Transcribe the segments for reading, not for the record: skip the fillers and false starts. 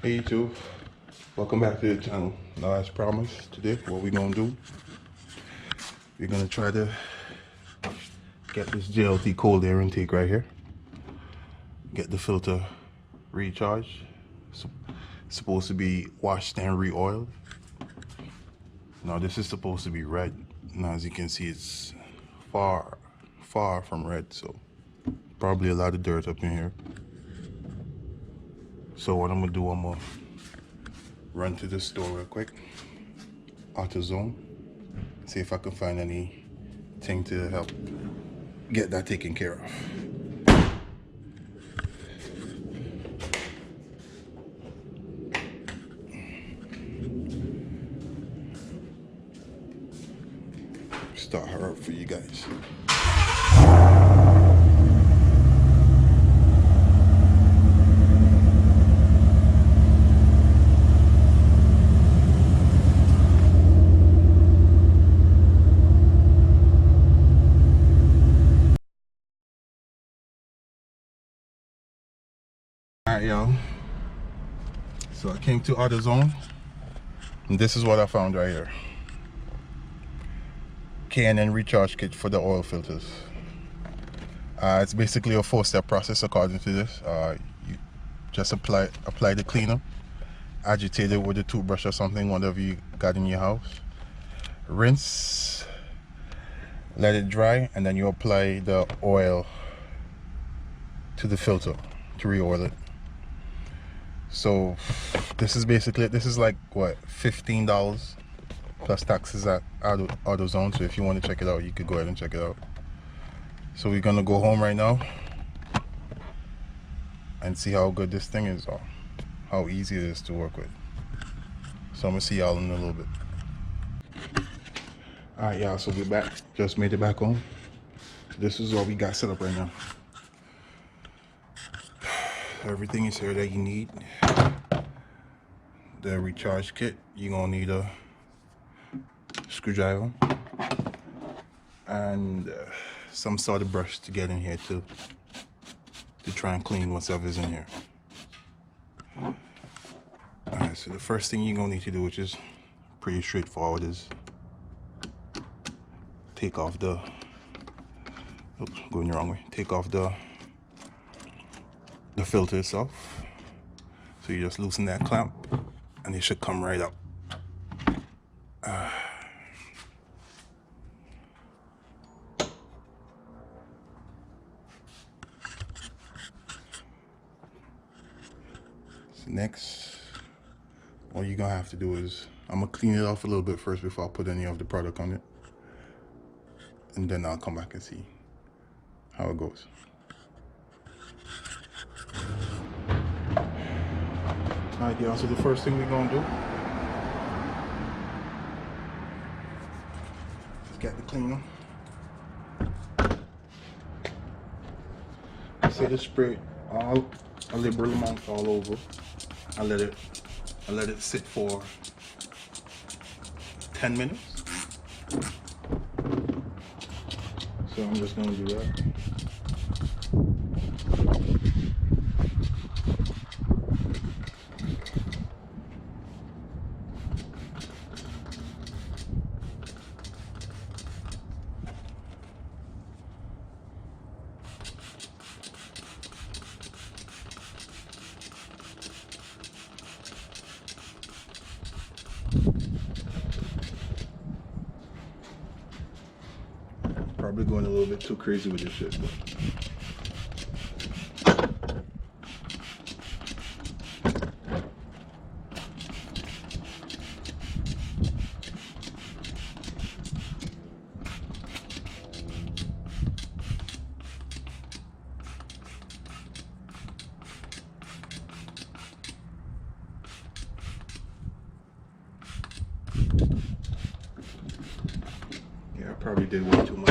Hey YouTube, welcome back to the channel. Now as promised, today what we're gonna do, we're gonna try to get this JLT cold air intake right here, get the filter recharged. So, supposed to be washed and re-oiled. Now this is supposed to be red. Now as you can see, it's far from red, so probably a lot of dirt up in here. So what I'm gonna do, I'm gonna run to the store real quick, AutoZone, see if I can find anything to help get that taken care of. Start her up for you guys. Alright y'all, so I came to AutoZone and this is what I found right here. K&N recharge kit for the oil filters. It's basically a 4-step process according to this. You just apply the cleaner, agitate it with a toothbrush or something, whatever you got in your house. Rinse, let it dry, and then you apply the oil to the filter to re-oil it. So this is basically, this is like what, $15 plus taxes at AutoZone. So if you want to check it out, you could go ahead and check it out. So we're gonna go home right now and see how good this thing is, or how easy it is to work with. So I'm gonna see y'all in a little bit. All right y'all, so we're back, just made it back home. This is what we got set up right now. Everything is here that you need. The recharge kit, you're gonna need a screwdriver and some sort of brush to get in here to try and clean whatever's in here. Alright, so the first thing you're gonna need to do, which is pretty straightforward, is take off the, oops, going the wrong way, take off the filter itself. So you just loosen that clamp and it should come right up. So next, all you're gonna have to do is, I'm gonna clean it off a little bit first before I put any of the product on it, and then I'll come back and see how it goes. Alright y'all, so the first thing we're gonna do is get the cleaner. I say to spray all a liberal amount all over. I let it sit for 10 minutes. So I'm just gonna do that. Probably going a little bit too crazy with this shit, but yeah, I probably did way too much.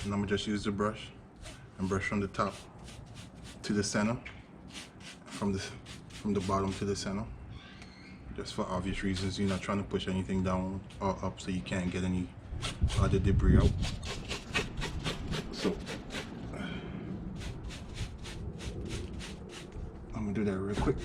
And I'm gonna just use the brush and brush from the top to the center, from the bottom to the center. just for obvious reasons. You're not trying to push anything down or up so you can't get any all the debris out. So I'm gonna do that real quick.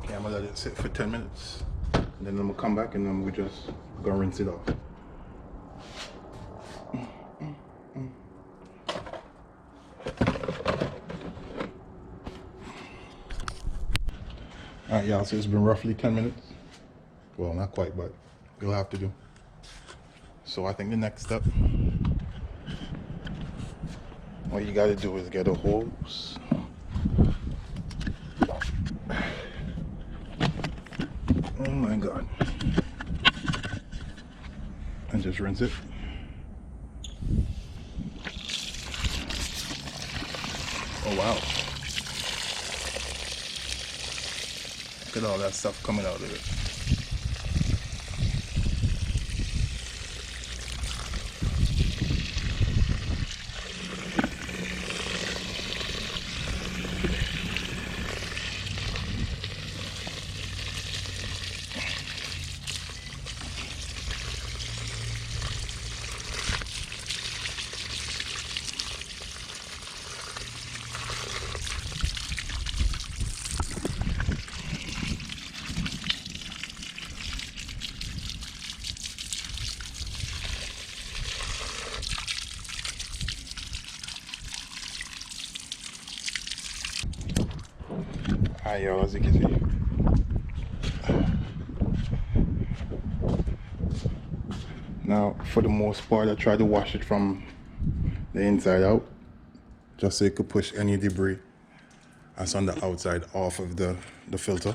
I'm gonna let it sit for 10 minutes. And then I'm gonna come back and then we just gonna rinse it off. Alright y'all, so it's been roughly 10 minutes. Well, not quite, but you'll have to do. So I think the next step, what you gotta do is get a hose. Oh my God. And just rinse it. Oh wow. Look at all that stuff coming out of it. Alright y'all, as you can see. Now for the most part I try to wash it from the inside out, just so you could push any debris that's on the outside off of the filter.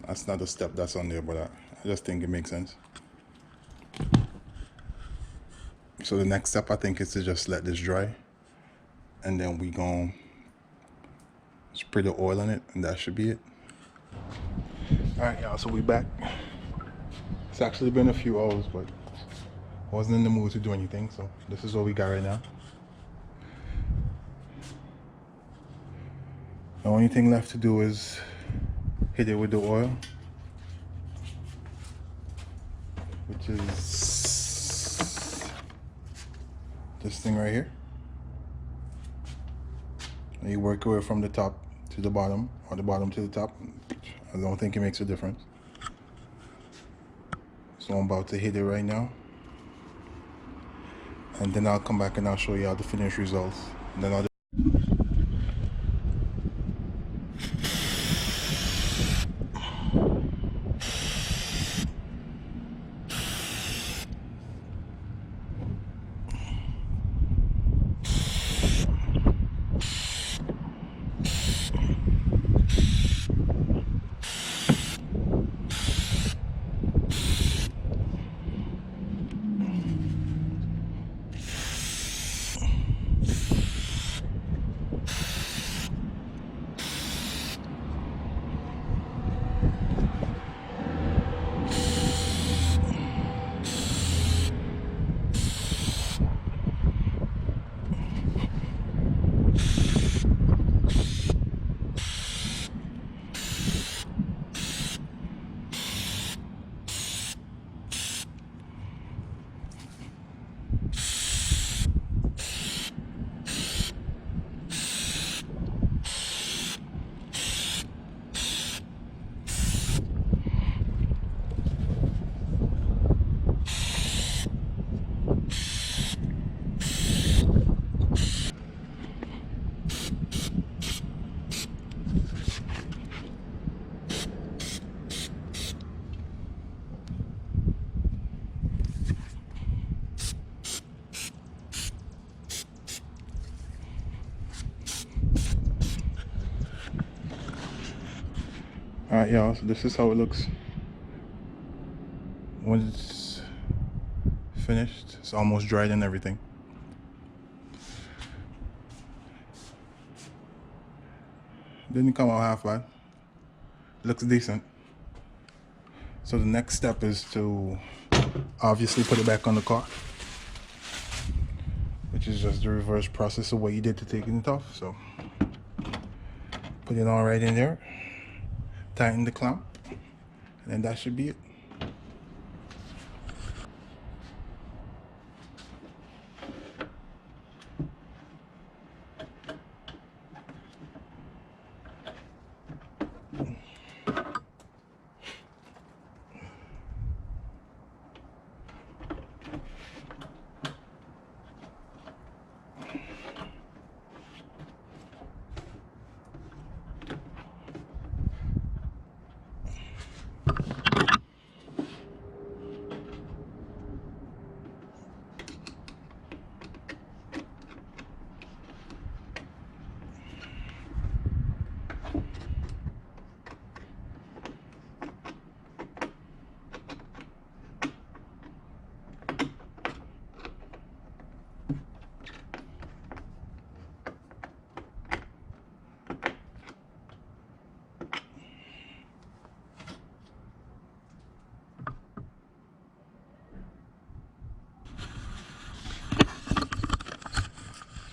That's not a step that's on there, but I just think it makes sense. So the next step I think is to just let this dry, and then we gonna spray the oil on it, and that should be it. All right y'all, so we back. It's actually been a few hours, but I wasn't in the mood to do anything, so this is what we got right now. The only thing left to do is hit it with the oil, which is this thing right here. And you work your way from the top to the bottom, or the bottom to the top. I don't think it makes a difference. So I'm about to hit it right now, and then I'll come back and I'll show you all the finished results. And then I'll Alright y'all, so this is how it looks when it's finished. It's almost dried and everything. Didn't come out half bad. Looks decent. So the next step is to obviously put it back on the car, which is just the reverse process of what you did to taking it off. So put it all right in there, tighten the clamp, and then that should be it.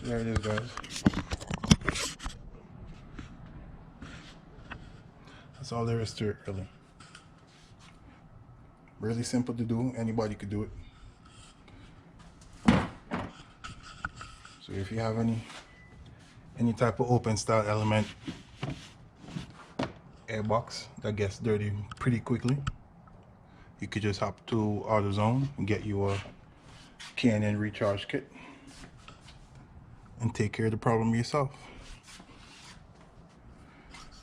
There it is, guys. That's all there is to it, really. Really simple to do. Anybody could do it. So if you have any type of open style element airbox that gets dirty pretty quickly, you could just hop to AutoZone and get you a K&N recharge kit and take care of the problem yourself.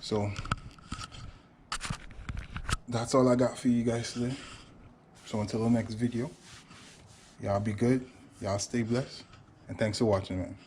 So that's all I got for you guys today. So until the next video, y'all be good, y'all stay blessed, and thanks for watching, man.